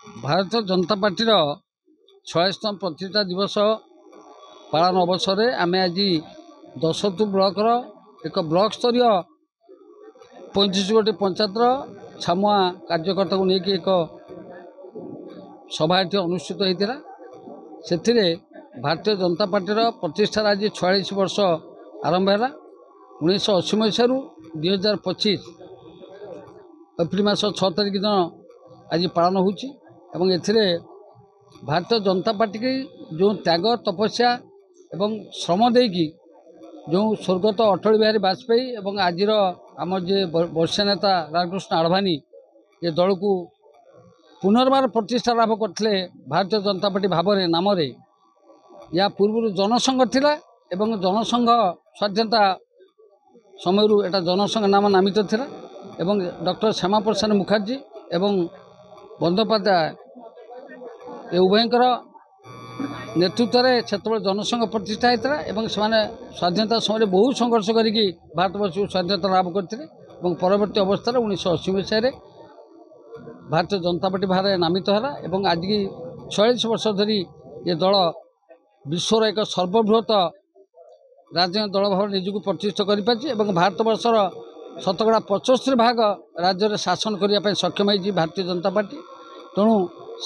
Bharatiya Janata party 46तम प्रतिष्ठा दिवस पालन अवसर में आम आज दशतु ब्लॉकर एक ब्लॉक स्तरीय 35 गोटी पंचायतर छामुआ कार्यकर्ता को लेकिन एक सभा अनुष्ठित होता से भारतीय जनता पार्टी प्रतिष्ठार आज 46 वर्ष आरंभ है 1980 मसीह 2025 एप्रिल मास 6 तारिख दिन आज पालन होची एवं एथिरे भारतीय जनता पार्टी की जो त्याग तपस्या एवं श्रम देकी जो स्वर्गत अटल बिहारी वाजपेयी एवं आजिर आम जे वर्ष नेता रामकृष्ण आडवाणी ये दल को पुनर्बार प्रतिष्ठा लाभ करते भारतीय जनता पार्टी भाव नाम या पूर्व जनसंघ थिला एवं जनसंघ स्वाधीनता समय एटा जनसंघ नाम नामित थिला एवं डॉक्टर श्यामा प्रसाद मुखर्जी एवं बंदोपाध्याय ये उभयंकर नेतृत्व में से जनसंघ प्रतिष्ठा होता है स्वाधीनता समय बहु संघर्ष करी भारतवर्ष को स्वाधीनता लाभ करते परवर्ती अवस्था 1980 मसीह भारतीय जनता पार्टी भाव नामित है आज की 46 वर्ष धरी ये दल विश्वर एक सर्वबृहत राजनीतिक दल भाव निजक प्रतिष्ठा कर भारतवर्षर 75% राज्य में शासन करने सक्षम है भारतीय जनता पार्टी तेणु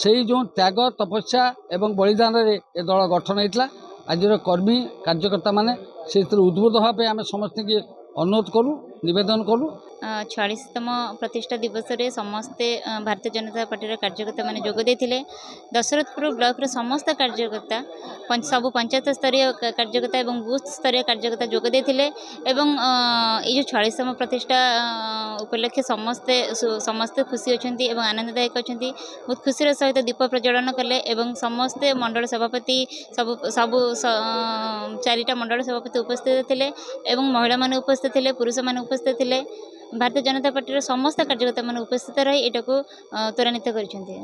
से जो त्याग तपस्या एवं बलिदान रे ये दल गठन होता आज कर्मी कार्यकर्ता माने से उद्बुद्ध भाव आम समस्त की अनुरोध करूँ निवेदन करूँ 46तम प्रतिष्ठा दिवस रे समस्ते भारतीय जनता पार्टी कार्यकर्ता माने जोग देथिले दशरथपुर ब्लॉक रे समस्त कार्यकर्ता सब पंचायत स्तरीय कार्यकर्ता एवं बूथ स्तरीय कार्यकर्ता जोग देथिले एवं ये जो 46तम प्रतिष्ठा उपलक्षे समस्ते खुशी अछंती एवं आनंददायक अछंती बहुत खुशी सहित दीप प्रज्वलन कले एवं समस्ते मंडल सभापति सब चारिटा मंडल सभापति उपस्थित थिले एवं महिला माने उपस्थित थिले पुरुष माने उपस्थित थिले भारतीय जनता पार्टी समस्त कार्यकर्ता माने उपस्थित रही एटा को त्वरान्वित करिसेंती।